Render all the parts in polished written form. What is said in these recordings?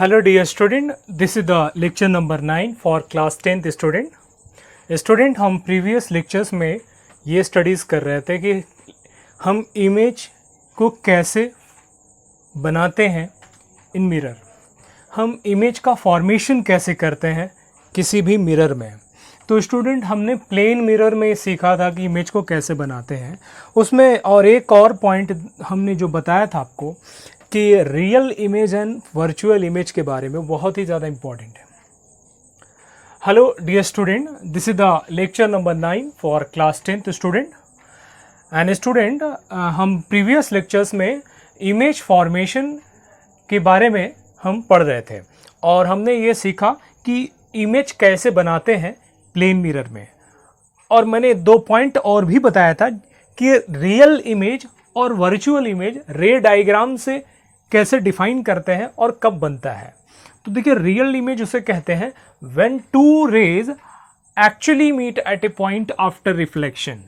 Hello dear student, this is the lecture number 9 for class 10th student. Student हम previous lectures में ये studies कर रहे थे कि हम इमेज को कैसे बनाते हैं इन मिरर, हम इमेज का फॉर्मेशन कैसे करते हैं किसी भी मिरर में। तो स्टूडेंट हमने प्लेन मिरर में सीखा था कि इमेज को कैसे बनाते हैं, उसमें और एक और पॉइंट हमने जो बताया था आपको कि real image and virtual image के बारे में बहुत ही ज़्यादा इम्पॉर्टेंट है। Hello dear student, this is the lecture number 9 for class 10th student. And student हम प्रीवियस लेक्चर्स में इमेज फॉर्मेशन के बारे में हम पढ़ रहे थे और हमने ये सीखा कि इमेज कैसे बनाते हैं प्लेन मिरर में। और मैंने 2 पॉइंट और भी बताया था कि रियल इमेज और वर्चुअल इमेज रे डायग्राम से कैसे डिफाइन करते हैं और कब बनता है। तो देखिए, रियल इमेज उसे कहते हैं when two rays actually meet at a point after reflection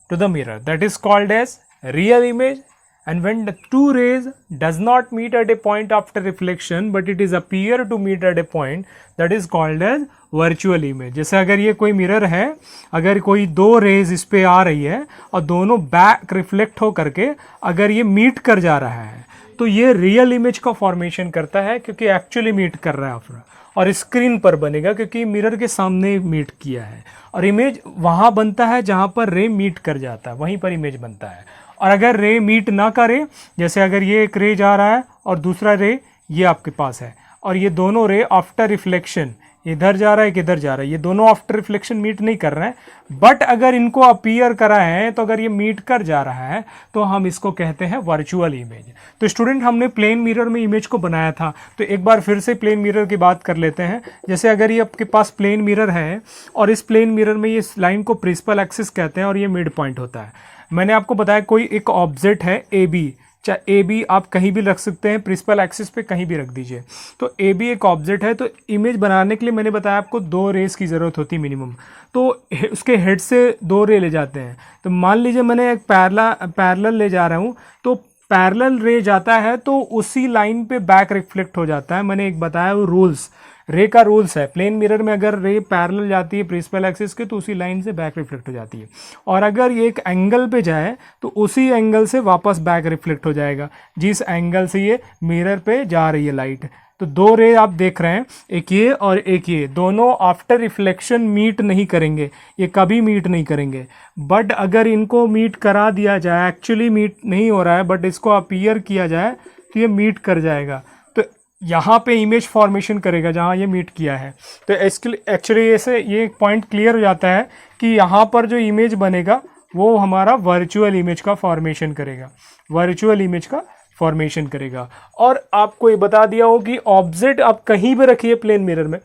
to the mirror, that is called as real image. And when the two rays does not meet at a point after reflection but it is appear to meet at a point, that is called as virtual image. जैसे अगर ये कोई mirror है, अगर कोई 2 raise इस पे आ रही है और दोनों बैक रिफ्लेक्ट हो करके अगर ये मीट कर जा रहा है तो ये रियल इमेज का फॉर्मेशन करता है, क्योंकि एक्चुअली मीट कर रहा है और स्क्रीन पर बनेगा क्योंकि मिरर के सामने मीट किया है। और इमेज वहाँ बनता है जहाँ पर रे मीट कर जाता है, वहीं पर इमेज बनता है। और अगर रे मीट ना करे, जैसे अगर ये एक रे जा रहा है और दूसरा रे ये आपके पास है और ये दोनों रे आफ्टर रिफ्लेक्शन इधर जा रहा है किधर जा रहा है, ये दोनों आफ्टर रिफ्लेक्शन मीट नहीं कर रहे हैं, बट अगर इनको अपीयर करा है तो अगर ये मीट कर जा रहा है तो हम इसको कहते हैं वर्चुअल इमेज। तो स्टूडेंट हमने प्लेन मिरर में इमेज को बनाया था, तो एक बार फिर से प्लेन मिरर की बात कर लेते हैं। जैसे अगर ये आपके पास प्लेन मिरर है और इस प्लेन मिरर में ये लाइन को प्रिंसिपल एक्सिस कहते हैं और ये मिड पॉइंट होता है। मैंने आपको बताया कोई एक ऑब्जेक्ट है ए बी, चाहे ए बी आप कहीं भी रख सकते हैं, प्रिंसिपल एक्सिस पे कहीं भी रख दीजिए। तो ए बी एक ऑब्जेक्ट है, तो इमेज बनाने के लिए मैंने बताया आपको 2 रेस की ज़रूरत होती है मिनिमम। तो उसके हेड से 2 रे ले जाते हैं। तो मान लीजिए मैंने एक पैरेलल ले जा रहा हूँ, तो पैरेलल रे जाता है तो उसी लाइन पे बैक रिफ्लेक्ट हो जाता है। मैंने एक बताया वो रूल्स, रे का रूल्स है, प्लेन मिरर में अगर रे पैरेलल जाती है प्रिंसिपल एक्सिस के तो उसी लाइन से बैक रिफ्लेक्ट हो जाती है, और अगर ये एक एंगल पे जाए तो उसी एंगल से वापस बैक रिफ्लेक्ट हो जाएगा जिस एंगल से ये मिरर पे जा रही है लाइट। तो 2 रे आप देख रहे हैं, एक ये और एक ये, दोनों आफ्टर रिफ्लेक्शन मीट नहीं करेंगे, ये कभी मीट नहीं करेंगे। बट अगर इनको मीट करा दिया जाए, एक्चुअली मीट नहीं हो रहा है बट इसको अपीयर किया जाए तो ये मीट कर जाएगा, तो यहाँ पे इमेज फॉर्मेशन करेगा जहाँ ये मीट किया है। तो एक्चुअली ऐसे ये पॉइंट क्लियर हो जाता है कि यहाँ पर जो इमेज बनेगा वो हमारा वर्चुअल इमेज का फॉर्मेशन करेगा, वर्चुअल इमेज का फॉर्मेशन करेगा। और आपको ये बता दिया हो कि ऑब्जेक्ट आप कहीं भी रखिए प्लेन मिरर में,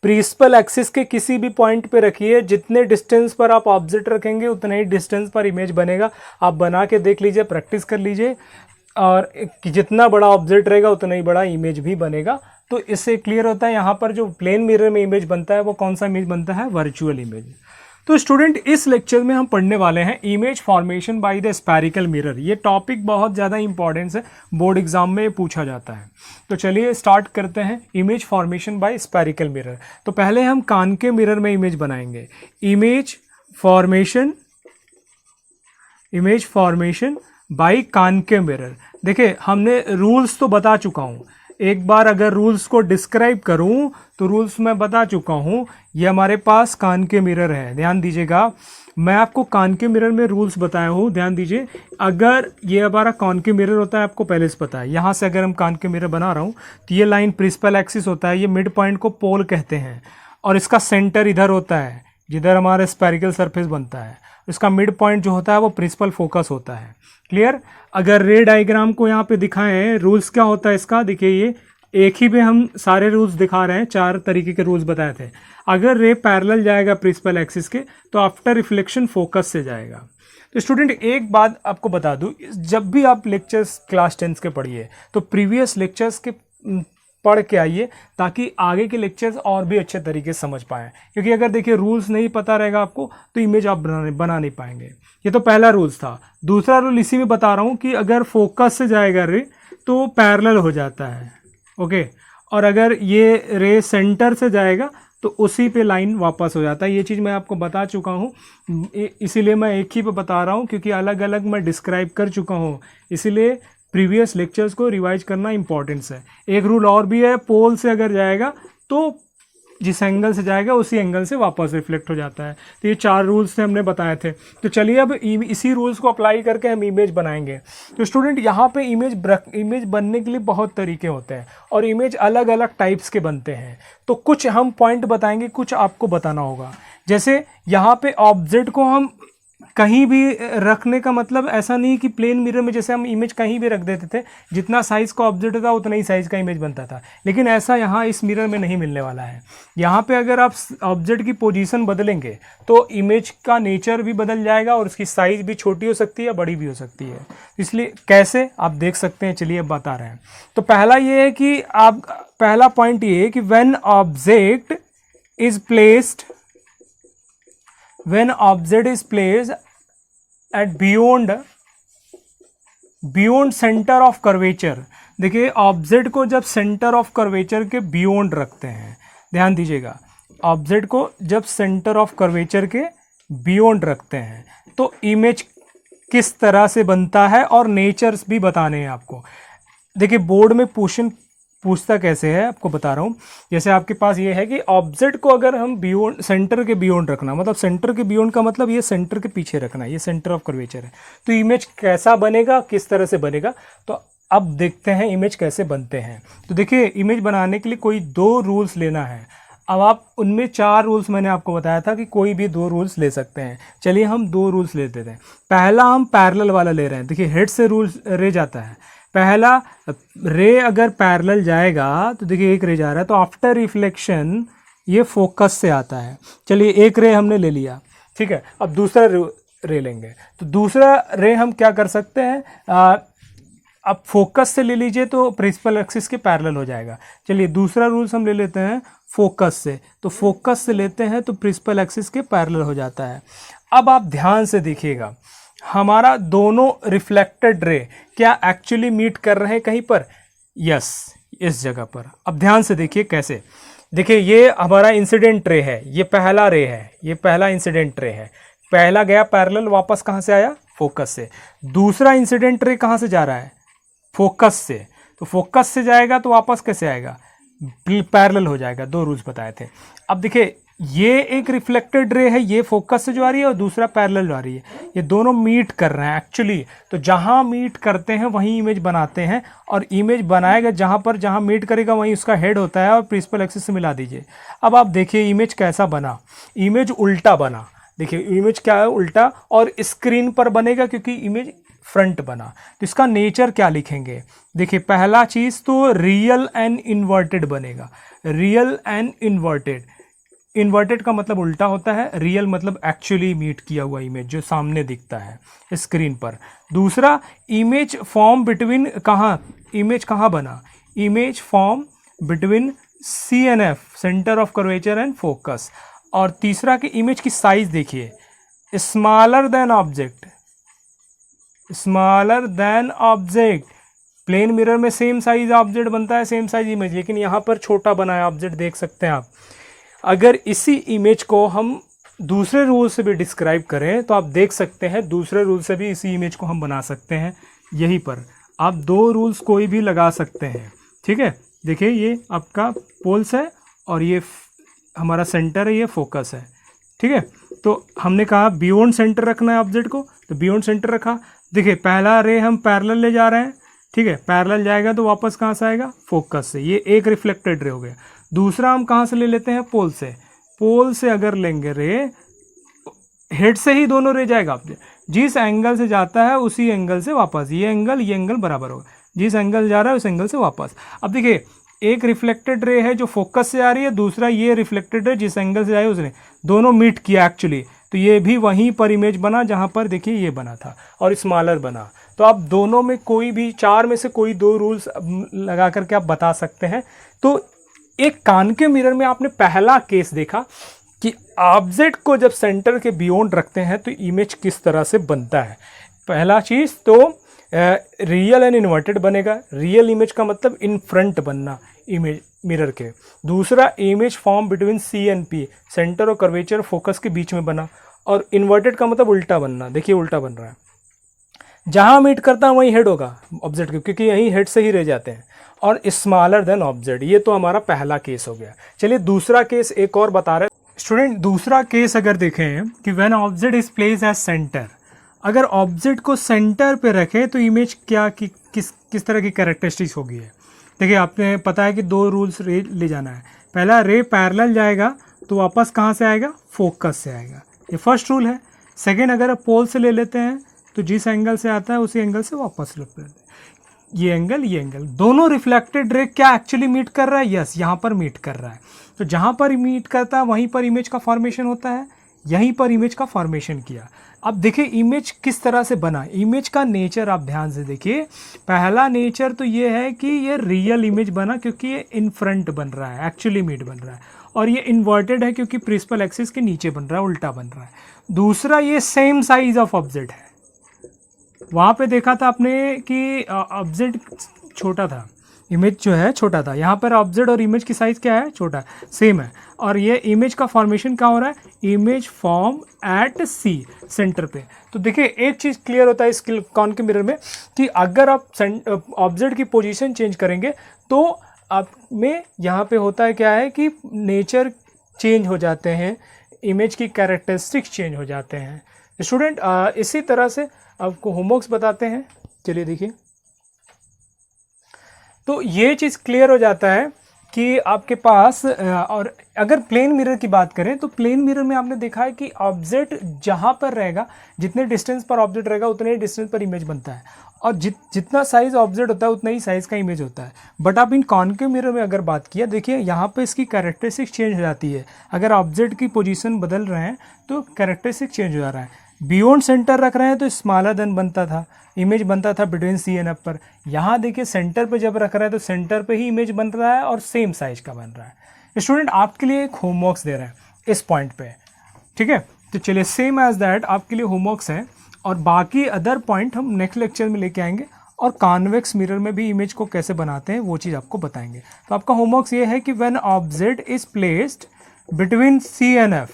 प्रिंसिपल एक्सिस के किसी भी पॉइंट पे रखिए, जितने डिस्टेंस पर आप ऑब्जेक्ट रखेंगे उतने ही डिस्टेंस पर इमेज बनेगा। आप बना के देख लीजिए, प्रैक्टिस कर लीजिए, और जितना बड़ा ऑब्जेक्ट रहेगा उतना ही बड़ा इमेज भी बनेगा। तो इससे क्लियर होता है यहाँ पर जो प्लेन मिरर में इमेज बनता है वो कौन सा इमेज बनता है, वर्चुअल इमेज। तो स्टूडेंट इस लेक्चर में हम पढ़ने वाले हैं image formation by the spherical mirror. ये टॉपिक बहुत ज़्यादा इंपॉर्टेंस है, बोर्ड एग्जाम में पूछा जाता है। तो चलिए स्टार्ट करते हैं image formation by spherical mirror. तो पहले हम कान के मिरर में इमेज बनाएंगे। इमेज फॉर्मेशन बाय कान के मिरर। देखिए, हमने रूल्स तो बता चुका हूँ, एक बार अगर रूल्स को डिस्क्राइब करूं तो रूल्स मैं बता चुका हूं। ये हमारे पास कान के मिरर है, ध्यान दीजिएगा, मैं आपको कान के मिरर में रूल्स बताया हूं, ध्यान दीजिए। अगर ये हमारा कान के मिरर होता है, आपको पहले से पता है, यहाँ से अगर हम कान के मिरर बना रहा हूँ तो ये लाइन प्रिंसिपल एक्सिस होता है, ये मिड पॉइंट को पोल कहते हैं, और इसका सेंटर इधर होता है जिधर हमारा स्फेरिकल सरफेस बनता है। इसका मिड पॉइंट जो होता है वो प्रिंसिपल फोकस होता है। क्लियर? अगर रे डायग्राम को यहाँ पे दिखाएं, रूल्स क्या होता है इसका, देखिए ये एक ही में हम सारे रूल्स दिखा रहे हैं, 4 तरीके के रूल्स बताए थे। अगर रे पैरेलल जाएगा प्रिंसिपल एक्सिस के तो आफ्टर रिफ्लेक्शन फोकस से जाएगा। तो स्टूडेंट एक बात आपको बता दूं, जब भी आप लेक्चर्स क्लास 10 के पढ़िए तो प्रीवियस लेक्चर्स के पढ़ के आइए, ताकि आगे के लेक्चर्स और भी अच्छे तरीके से समझ पाएँ। क्योंकि अगर देखिए रूल्स नहीं पता रहेगा आपको तो इमेज आप बना नहीं पाएंगे। ये तो पहला रूल्स था। दूसरा रूल इसी में बता रहा हूँ कि अगर फोकस से जाएगा रे तो पैरेलल हो जाता है, ओके। और अगर ये रे सेंटर से जाएगा तो उसी पे लाइन वापस हो जाता है। ये चीज़ मैं आपको बता चुका हूँ, इसीलिए मैं एक ही पे बता रहा हूँ क्योंकि अलग अलग मैं डिस्क्राइब कर चुका हूँ, इसीलिए प्रीवियस लेक्चर्स को रिवाइज करना इंपॉर्टेंस है। एक रूल और भी है, पोल से अगर जाएगा तो जिस एंगल से जाएगा उसी एंगल से वापस रिफ्लेक्ट हो जाता है। तो ये 4 रूल्स से हमने बताए थे। तो चलिए अब इसी रूल्स को अप्लाई करके हम इमेज बनाएंगे। तो स्टूडेंट यहाँ पे इमेज बनने के लिए बहुत तरीके होते हैं और इमेज अलग अलग टाइप्स के बनते हैं। तो कुछ हम पॉइंट बताएंगे, कुछ आपको बताना होगा। जैसे यहाँ पे ऑब्जेक्ट को हम कहीं भी रखने का मतलब ऐसा नहीं कि प्लेन मिरर में जैसे हम इमेज कहीं भी रख देते थे, जितना साइज़ का ऑब्जेक्ट था उतना ही साइज़ का इमेज बनता था, लेकिन ऐसा यहाँ इस मिरर में नहीं मिलने वाला है। यहाँ पे अगर आप ऑब्जेक्ट की पोजीशन बदलेंगे तो इमेज का नेचर भी बदल जाएगा और उसकी साइज़ भी छोटी हो सकती है, बड़ी भी हो सकती है। इसलिए कैसे आप देख सकते हैं, चलिए अब बता रहे हैं। तो पहला ये है कि आप पहला पॉइंट ये है कि when object is placed when object is placed at beyond center of curvature। देखिए ऑब्जेक्ट को जब सेंटर ऑफ कर्वेचर के बियॉन्ड रखते हैं, ध्यान दीजिएगा, ऑब्जेक्ट को जब सेंटर ऑफ कर्वेचर के बियॉन्ड रखते हैं तो इमेज किस तरह से बनता है और नेचर्स भी बताने हैं आपको। देखिए बोर्ड में क्वेश्चन पूछता कैसे है आपको बता रहा हूँ। जैसे आपके पास ये है कि ऑब्जेक्ट को अगर हम बियॉन्ड सेंटर के बियॉन्ड रखना, मतलब सेंटर के बियॉन्ड का मतलब ये सेंटर के पीछे रखना, ये सेंटर ऑफ कर्वेचर है, तो इमेज कैसा बनेगा, किस तरह से बनेगा। तो अब देखते हैं इमेज कैसे बनते हैं। तो देखिए इमेज बनाने के लिए कोई 2 रूल्स लेना है। अब आप उनमें 4 रूल्स मैंने आपको बताया था कि कोई भी 2 रूल्स ले सकते हैं। चलिए हम 2 रूल्स ले लेते हैं। पहला हम पैरेलल वाला ले रहे हैं। देखिए हेड से रूल रे जाता है, पहला रे अगर पैरेलल जाएगा तो देखिए एक रे जा रहा है, तो आफ्टर रिफ्लेक्शन ये फोकस से आता है। चलिए एक रे हमने ले लिया, ठीक है। अब दूसरा रे लेंगे। तो दूसरा रे हम क्या कर सकते हैं, अब फोकस से ले लीजिए तो प्रिंसिपल एक्सिस के पैरेलल हो जाएगा। चलिए दूसरा रूल्स हम ले लेते हैं फोकस से, तो फोकस से लेते हैं तो प्रिंसिपल एक्सिस के पैरेलल हो जाता है। अब आप ध्यान से देखिएगा, हमारा दोनों रिफ्लेक्टेड रे क्या एक्चुअली मीट कर रहे हैं कहीं पर? यस, इस जगह पर। अब ध्यान से देखिए कैसे। देखिए ये हमारा इंसिडेंट रे है, ये पहला रे है, ये पहला इंसिडेंट रे है। पहला गया पैरेलल, वापस कहाँ से आया? फोकस से। दूसरा इंसिडेंट रे कहाँ से जा रहा है? फोकस से। तो फोकस से जाएगा तो वापस कैसे आएगा? पैरेलल हो जाएगा। 2 रूल्स बताए थे। अब देखिए ये एक रिफ्लेक्टेड रे है, ये फोकस से जो आ रही है और दूसरा पैरेलल जो आ रही है, ये दोनों मीट कर रहे हैं एक्चुअली। तो जहाँ मीट करते हैं वहीं इमेज बनाते हैं, और इमेज बनाएगा जहाँ मीट करेगा वहीं उसका हेड होता है, और प्रिंसिपल एक्सिस से मिला दीजिए। अब आप देखिए इमेज कैसा बना। इमेज उल्टा बना। देखिए इमेज क्या है? उल्टा, और स्क्रीन पर बनेगा क्योंकि इमेज फ्रंट बना। तो इसका नेचर क्या लिखेंगे? देखिए पहला चीज़ तो रियल एंड इन्वर्टेड बनेगा। रियल एंड इन्वर्टेड, इन्वर्टेड का मतलब उल्टा होता है, रियल मतलब एक्चुअली मीट किया हुआ इमेज जो सामने दिखता है स्क्रीन पर। दूसरा इमेज फॉर्म बिटवीन, कहाँ इमेज कहाँ बना? Image form between C and F, centre of curvature and focus. और तीसरा कि इमेज की साइज देखिए, smaller than object, smaller than object. Plane mirror में सेम साइज ऑब्जेक्ट बनता है, सेम साइज इमेज, लेकिन यहाँ पर छोटा बना है ऑब्जेक्ट, देख सकते हैं आप। अगर इसी इमेज को हम दूसरे रूल से भी डिस्क्राइब करें तो आप देख सकते हैं दूसरे रूल से भी इसी इमेज को हम बना सकते हैं। यहीं पर आप 2 रूल्स कोई भी लगा सकते हैं, ठीक है। देखिए ये आपका पोल्स है और ये हमारा सेंटर है, ये फोकस है, ठीक है। तो हमने कहा बियॉन्ड सेंटर रखना है ऑब्जेक्ट को, तो बियॉन्ड सेंटर रखा। देखिए पहला रे हम पैरेलल ले जा रहे हैं, ठीक है। पैरेलल जाएगा तो वापस कहाँ से आएगा? फोकस से। ये एक रिफ्लेक्टेड रे हो गया। दूसरा हम कहाँ से ले लेते हैं? पोल से। पोल से अगर लेंगे रे, हेड से ही दोनों रे जाएगा। आप जिस एंगल से जाता है उसी एंगल से वापस, ये एंगल बराबर होगा, जिस एंगल जा रहा है उस एंगल से वापस। अब देखिए एक रिफ्लेक्टेड रे है जो फोकस से आ रही है, दूसरा ये रिफ्लेक्टेड रे जिस एंगल से आए उसने, दोनों मीट किया एक्चुअली। तो ये भी वहीं पर इमेज बना जहाँ पर देखिए ये बना था, और स्मॉलर बना। तो आप दोनों में कोई भी 4 में से कोई 2 रूल्स लगा करके आप बता सकते हैं। तो एक कान के मिरर में आपने पहला केस देखा कि ऑब्जेक्ट को जब सेंटर के बियॉन्ड रखते हैं तो इमेज किस तरह से बनता है। पहला चीज़ तो रियल एंड इन्वर्टेड बनेगा। रियल इमेज का मतलब इन फ्रंट बनना इमेज मिरर के। दूसरा image form between C and P, centre और कर्वेचर फोकस के बीच में बना। और इन्वर्टेड का मतलब उल्टा बनना, देखिए उल्टा बन रहा है, जहां मीट करता है वहीं हेड होगा ऑब्जेक्ट के, क्योंकि यहीं हेड से ही रह जाते हैं। और स्मॉलर देन ऑब्जेक्ट, ये तो हमारा पहला केस हो गया। चलिए दूसरा केस एक और बता रहे हैं स्टूडेंट। दूसरा केस अगर देखें कि when object is place as centre, अगर ऑब्जेक्ट को सेंटर पे रखें तो इमेज क्या किस तरह की कैरेक्टरिस्टिक्स होगी है। देखिए आपने पता है कि दो रूल्स रे ले जाना है। पहला, रे पैरेलल जाएगा तो वापस कहाँ से आएगा, फोकस से आएगा, ये फर्स्ट रूल है। सेकेंड, अगर आप पोल से ले लेते हैं तो जिस एंगल से आता है उसी एंगल से वापस लेते हैं। ये एंगल दोनों रिफ्लेक्टेड रे क्या एक्चुअली मीट कर रहा है, यस यहाँ पर मीट कर रहा है। तो जहाँ पर मीट करता है वहीं पर इमेज का फॉर्मेशन होता है, यहीं पर इमेज का फॉर्मेशन किया। अब देखिए इमेज किस तरह से बना। इमेज का नेचर आप ध्यान से देखिए। पहला नेचर तो ये है कि ये रियल इमेज बना क्योंकि ये इन फ्रंट बन रहा है, एक्चुअली मीट बन रहा है। और ये इन्वर्टेड है क्योंकि प्रिंसिपल एक्सिस के नीचे बन रहा है, उल्टा बन रहा है। दूसरा, ये सेम साइज ऑफ ऑब्जेक्ट है। वहाँ पे देखा था आपने कि ऑब्जेक्ट छोटा था, इमेज जो है छोटा था। यहाँ पर ऑब्जेक्ट और इमेज की साइज़ क्या है, छोटा, सेम है। और ये इमेज का फॉर्मेशन क्या हो रहा है, इमेज फॉर्म एट सी, सेंटर पे। तो देखिए एक चीज़ क्लियर होता है इस कॉनकेव मिरर में कि अगर आप ऑब्जेक्ट की पोजीशन चेंज करेंगे तो आप में यहाँ पे होता है क्या है कि नेचर चेंज हो जाते हैं, इमेज की कैरेक्टरिस्टिक्स चेंज हो जाते हैं। स्टूडेंट इसी तरह से आपको होमवर्क्स बताते हैं। चलिए देखिए, तो ये चीज़ क्लियर हो जाता है कि आपके पास और अगर प्लेन मिरर की बात करें तो प्लेन मिरर में आपने देखा है कि ऑब्जेक्ट जहाँ पर रहेगा, जितने डिस्टेंस पर ऑब्जेक्ट रहेगा उतने ही डिस्टेंस पर इमेज बनता है। और जितना साइज ऑब्जेक्ट होता है उतना ही साइज़ का इमेज होता है। बट आप इन कॉनकेव मिरर में अगर बात किया, देखिए यहाँ पे इसकी कैरेक्टरिस्टिक्स चेंज हो जाती है। अगर ऑब्जेक्ट की पोजीशन बदल रहे हैं तो कैरेक्टरिस्टिक चेंज हो जा रहा है। बियॉन्ड सेंटर रख रहे हैं तो स्मॉलर देन बनता था, इमेज बनता था बिटवीन सी एंड एफ पर। यहाँ देखिए सेंटर पे जब रख रहे हैं तो सेंटर पे ही इमेज बन रहा है और सेम साइज का बन रहा है। स्टूडेंट आपके लिए एक होमवर्क्स दे रहे हैं इस पॉइंट पे, ठीक है। तो चलिए सेम एज दैट आपके लिए होमवर्क्स है और बाकी अदर पॉइंट हम नेक्स्ट लेक्चर में लेके आएंगे। और कॉन्वेक्स मिरर में भी इमेज को कैसे बनाते हैं वो चीज़ आपको बताएंगे। तो आपका होमवर्क्स ये है कि when object is placed between C and F,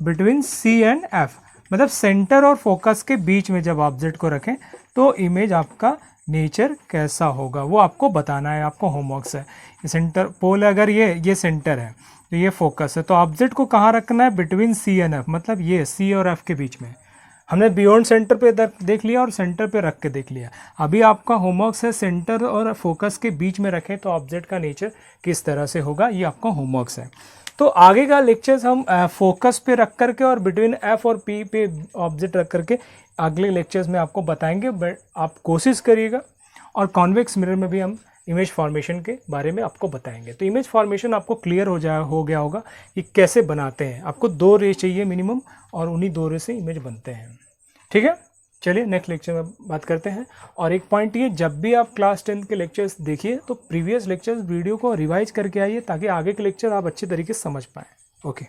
between C and F मतलब सेंटर और फोकस के बीच में जब ऑब्जेक्ट को रखें तो इमेज आपका नेचर कैसा होगा वो आपको बताना है। आपको होमवर्क्स है। सेंटर पोल अगर ये सेंटर है तो ये फोकस है, तो ऑब्जेक्ट को कहाँ रखना है, बिटवीन सी एंड एफ, मतलब ये सी और एफ के बीच में। हमने बियॉन्ड सेंटर पे देख लिया और सेंटर पे रख के देख लिया। अभी आपका होमवर्क्स है सेंटर और फोकस के बीच में रखें तो ऑब्जेक्ट का नेचर किस तरह से होगा, ये आपका होमवर्क्स है। तो आगे का लेक्चर्स हम फोकस पे रख करके और बिटवीन एफ और पी पे ऑब्जेक्ट रख करके अगले लेक्चर्स में आपको बताएंगे। बट आप कोशिश करिएगा। और कॉन्वेक्स मिरर में भी हम इमेज फॉर्मेशन के बारे में आपको बताएंगे। तो इमेज फॉर्मेशन आपको क्लियर हो गया होगा कि कैसे बनाते हैं। आपको 2 रे चाहिए मिनिमम और उन्हीं 2 रे से इमेज बनते हैं, ठीक है। चलिए नेक्स्ट लेक्चर में बात करते हैं। और एक पॉइंट ये, जब भी आप क्लास 10 के लेक्चर्स देखिए तो प्रीवियस लेक्चर्स वीडियो को रिवाइज करके आइए ताकि आगे के लेक्चर आप अच्छे तरीके से समझ पाएँ। ओके।